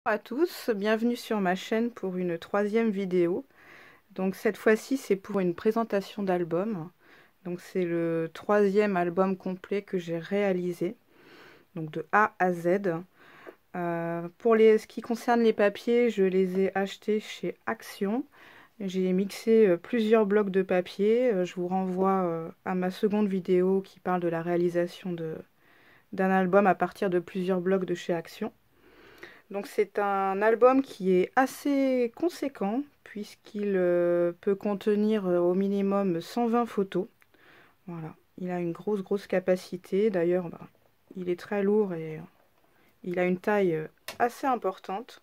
Bonjour à tous, bienvenue sur ma chaîne pour une troisième vidéo. Donc cette fois-ci c'est pour une présentation d'album. Donc c'est le troisième album complet que j'ai réalisé, donc de A à Z. Pour ce qui concerne les papiers, je les ai achetés chez Action. J'ai mixé plusieurs blocs de papier. Je vous renvoie à ma seconde vidéo qui parle de la réalisation d'un album à partir de plusieurs blocs de chez Action. Donc c'est un album qui est assez conséquent puisqu'il peut contenir au minimum 120 photos. Voilà, il a une grosse capacité. D'ailleurs, il est très lourd et il a une taille assez importante.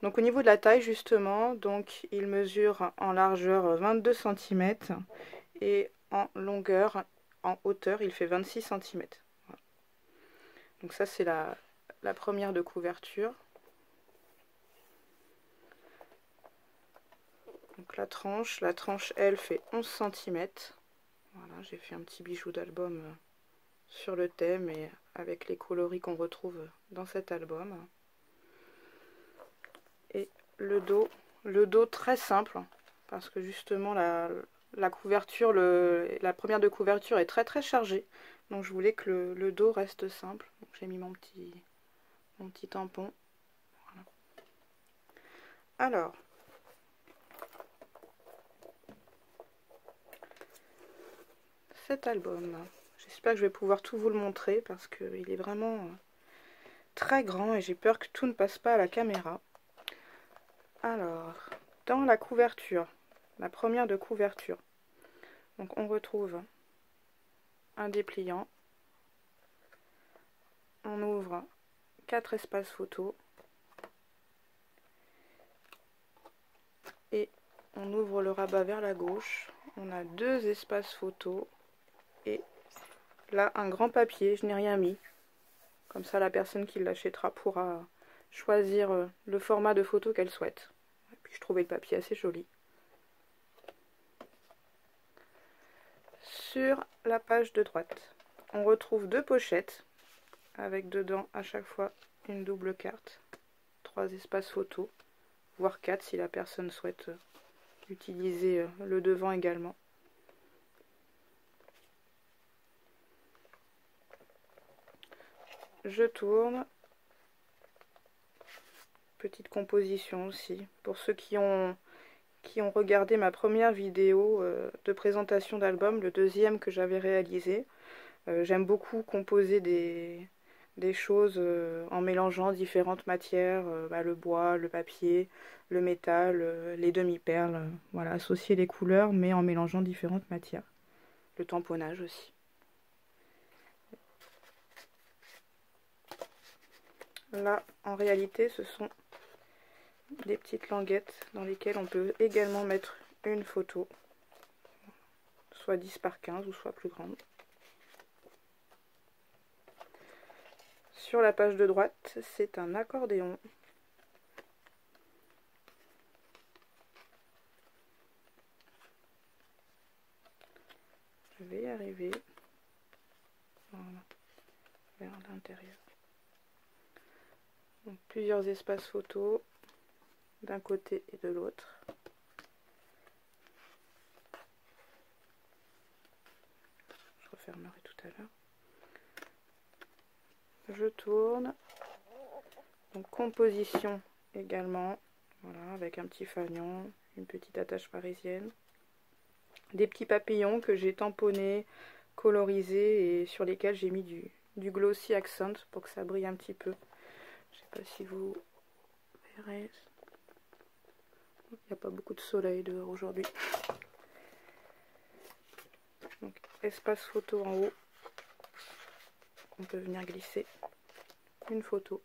Donc au niveau de la taille justement, donc il mesure en largeur 22 cm et en longueur, en hauteur, il fait 26 cm. Voilà. Donc ça c'est la première de couverture. Donc la tranche elle fait 11 cm. Voilà, j'ai fait un petit bijou d'album sur le thème et avec les coloris qu'on retrouve dans cet album. Et le dos très simple parce que justement la couverture, la première de couverture est très chargée. Donc je voulais que le dos reste simple. Donc j'ai mis mon petit tampon. Voilà. Alors, cet album, j'espère que je vais pouvoir tout vous le montrer parce qu'il est vraiment très grand et j'ai peur que tout ne passe pas à la caméra. Alors, dans la couverture, la première de couverture, donc on retrouve un dépliant, on ouvre 4 espaces photos et on ouvre le rabat vers la gauche, on a 2 espaces photos et là un grand papier, je n'ai rien mis, comme ça la personne qui l'achètera pourra choisir le format de photo qu'elle souhaite. Et puis je trouvais le papier assez joli. Sur la page de droite, on retrouve 2 pochettes avec dedans à chaque fois une double carte, 3 espaces photos, voire 4 si la personne souhaite utiliser le devant également. Je tourne. Petite composition aussi. Pour ceux qui ont regardé ma première vidéo de présentation d'album, le deuxième que j'avais réalisé, j'aime beaucoup composer des choses en mélangeant différentes matières, le bois, le papier, le métal, les demi-perles, voilà, associer les couleurs mais en mélangeant différentes matières. Le tamponnage aussi. Là, en réalité, ce sont des petites languettes dans lesquelles on peut également mettre une photo, soit 10 par 15 ou soit plus grande. Sur la page de droite, c'est un accordéon. Je vais y arriver. Voilà, vers l'intérieur. Donc, plusieurs espaces photos d'un côté et de l'autre. Je refermerai tout à l'heure. Je tourne. Donc composition également, voilà, avec un petit fanion, une petite attache parisienne, des petits papillons que j'ai tamponnés, colorisés et sur lesquels j'ai mis du glossy accent pour que ça brille un petit peu. Je sais pas si vous verrez. Il n'y a pas beaucoup de soleil dehors aujourd'hui. Donc espace photo en haut, on peut venir glisser une photo.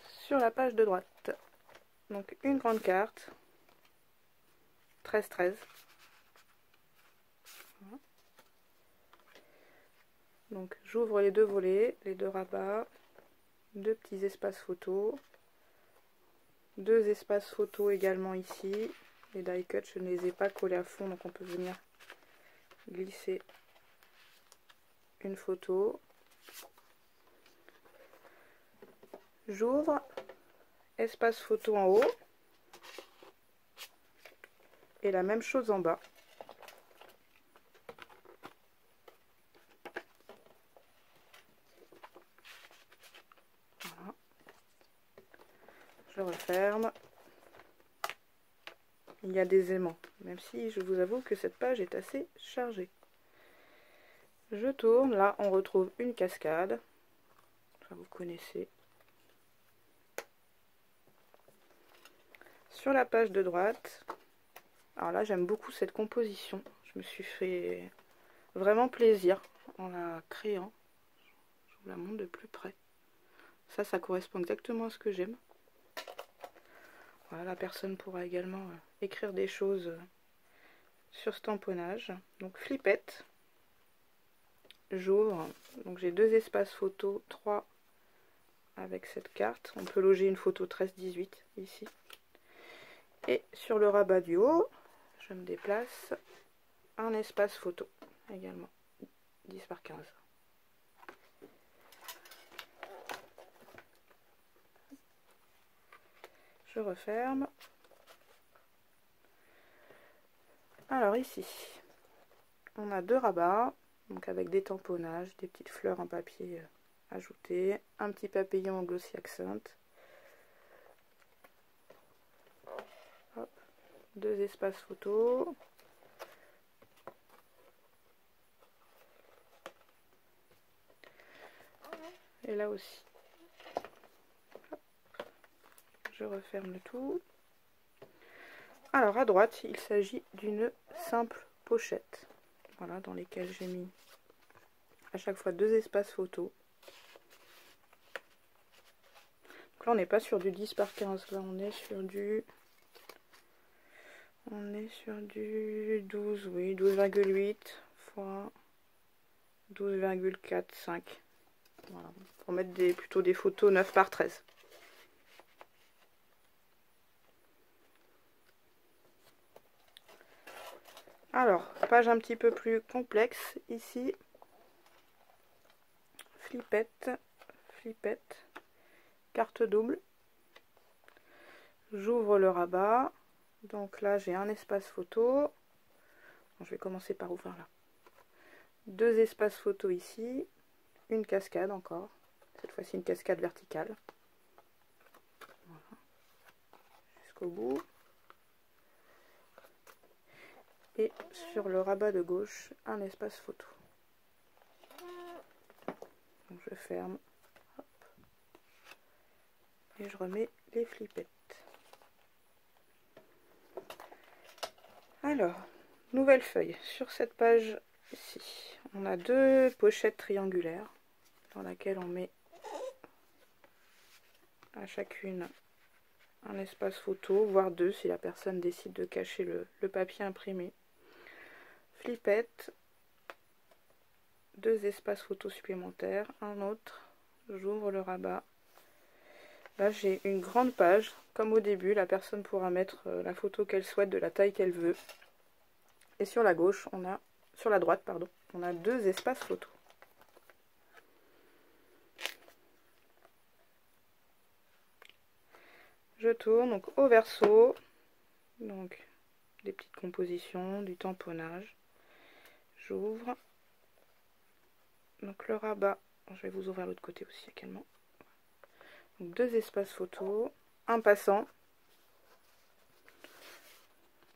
Sur la page de droite, donc une grande carte, 13-13. Voilà. Donc j'ouvre les deux volets, les deux rabats, 2 petits espaces photos, 2 espaces photos également ici. Les die cuts, je ne les ai pas collés à fond, donc on peut venir glisser une photo. J'ouvre, espace photo en haut, et la même chose en bas. Voilà. Je referme. Il y a des aimants, même si je vous avoue que cette page est assez chargée. Je tourne, là on retrouve une cascade, ça vous connaissez. Sur la page de droite, alors là j'aime beaucoup cette composition, je me suis fait vraiment plaisir en la créant. Je vous la montre de plus près. Ça correspond exactement à ce que j'aime. Voilà, la personne pourra également écrire des choses sur ce tamponnage. Donc flippette. J'ouvre. Donc j'ai deux espaces photo, 3 avec cette carte. On peut loger une photo 13-18 ici. Et sur le rabat du haut, je me déplace un espace photo également. 10 par 15. Je referme. Alors ici, on a deux rabats, donc avec des tamponnages, des petites fleurs en papier ajoutées, un petit papillon en glossy accent. Hop. Deux espaces photo. Et là aussi. Hop. Je referme le tout. Alors à droite, il s'agit d'une simple pochette. Voilà, dans lesquelles j'ai mis à chaque fois deux espaces photo. Donc là, on n'est pas sur du 10 par 15. Là, on est sur du 12, oui, 12,8 fois 12,45. Voilà, pour mettre plutôt des photos 9 par 13. Alors, page un petit peu plus complexe ici. Flippette, flippette, carte double. J'ouvre le rabat. Donc là, j'ai un espace photo. Bon, je vais commencer par ouvrir là. Deux espaces photo ici. Une cascade encore. Cette fois-ci, une cascade verticale. Voilà. Jusqu'au bout. Et sur le rabat de gauche, un espace photo. Donc je ferme. Hop. Et je remets les flippettes. Alors, nouvelle feuille. Sur cette page ici, on a deux pochettes triangulaires dans laquelle on met à chacune un espace photo, voire deux si la personne décide de cacher le papier imprimé. Flippette, deux espaces photo supplémentaires, un autre, j'ouvre le rabat. Là j'ai une grande page, comme au début, la personne pourra mettre la photo qu'elle souhaite de la taille qu'elle veut. Et sur la gauche, sur la droite, pardon, on a deux espaces photo. Je tourne donc au verso, donc des petites compositions, du tamponnage. J'ouvre. Donc le rabat, je vais vous ouvrir l'autre côté aussi également. Donc deux espaces photo, un passant.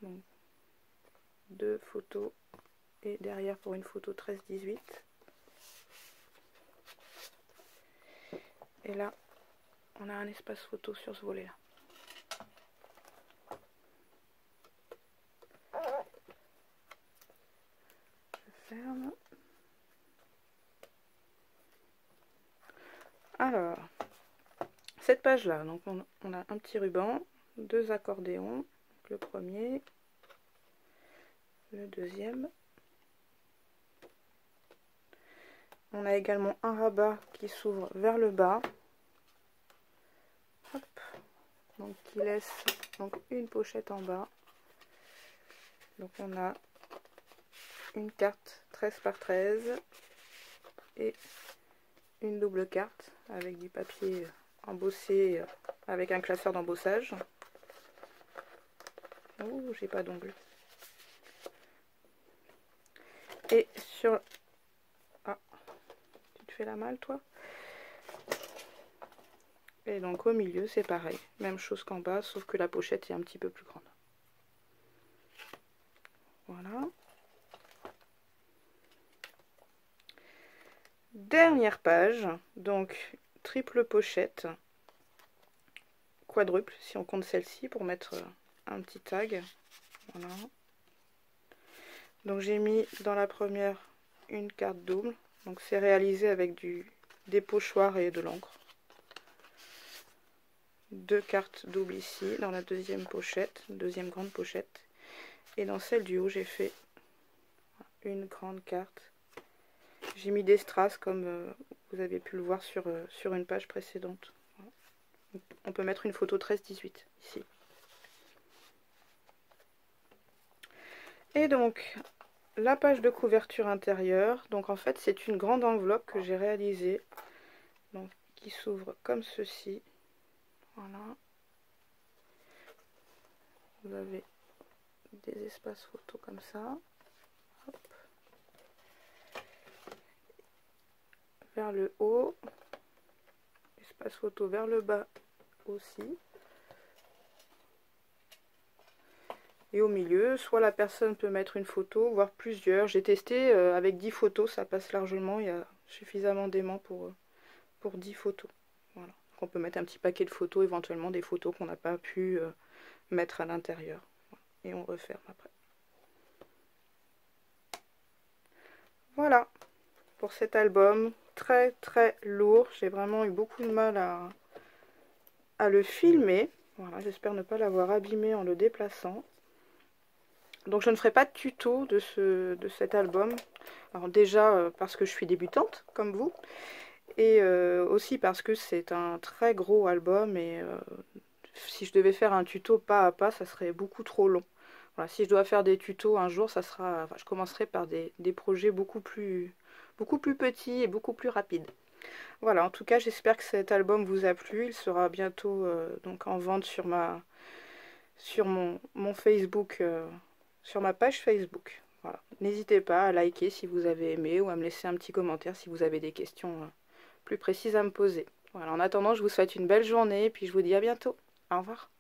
Donc deux photos et derrière pour une photo 13-18. Et là, on a un espace photo sur ce volet là. Je ferme. Alors, cette page là, donc on a un petit ruban, deux accordéons, le premier, le deuxième. On a également un rabat qui s'ouvre vers le bas. Hop. Donc qui laisse donc une pochette en bas. Donc on a une carte 13 par 13 et une double carte avec du papier embossé avec un classeur d'embossage. Oh, j'ai pas d'ongles. Et sur... Ah, tu te fais la malle, toi? Et donc au milieu, c'est pareil. Même chose qu'en bas, sauf que la pochette est un petit peu plus grande. Voilà. Dernière page, donc triple pochette, quadruple si on compte celle-ci pour mettre un petit tag. Voilà. Donc j'ai mis dans la première une carte double, donc c'est réalisé avec des pochoirs et de l'encre. Deux cartes doubles ici dans la deuxième pochette, deuxième grande pochette, et dans celle du haut j'ai fait une grande carte. J'ai mis des strass comme vous avez pu le voir sur une page précédente. On peut mettre une photo 13-18 ici. Et donc la page de couverture intérieure, donc en fait c'est une grande enveloppe que j'ai réalisée, donc qui s'ouvre comme ceci. Voilà. Vous avez des espaces photos comme ça. Hop. Vers le haut. Espace photo vers le bas aussi. Et au milieu, soit la personne peut mettre une photo, voire plusieurs. J'ai testé avec 10 photos, ça passe largement. Il y a suffisamment d'aimants pour 10 photos. Voilà. Donc on peut mettre un petit paquet de photos, éventuellement des photos qu'on n'a pas pu mettre à l'intérieur. Et on referme après. Voilà pour cet album. Très très lourd. J'ai vraiment eu beaucoup de mal à le filmer. Voilà, j'espère ne pas l'avoir abîmé en le déplaçant. Donc je ne ferai pas de tuto de cet album. Alors déjà parce que je suis débutante comme vous. Et aussi parce que c'est un très gros album et si je devais faire un tuto pas à pas, ça serait beaucoup trop long. Voilà, si je dois faire des tutos un jour, ça sera, enfin, je commencerai par des projets beaucoup plus petits et beaucoup plus rapides. Voilà, en tout cas, j'espère que cet album vous a plu. Il sera bientôt donc en vente sur mon Facebook, sur ma page Facebook. Voilà. N'hésitez pas à liker si vous avez aimé ou à me laisser un petit commentaire si vous avez des questions plus précises à me poser. Voilà, en attendant, je vous souhaite une belle journée et puis je vous dis à bientôt. Au revoir.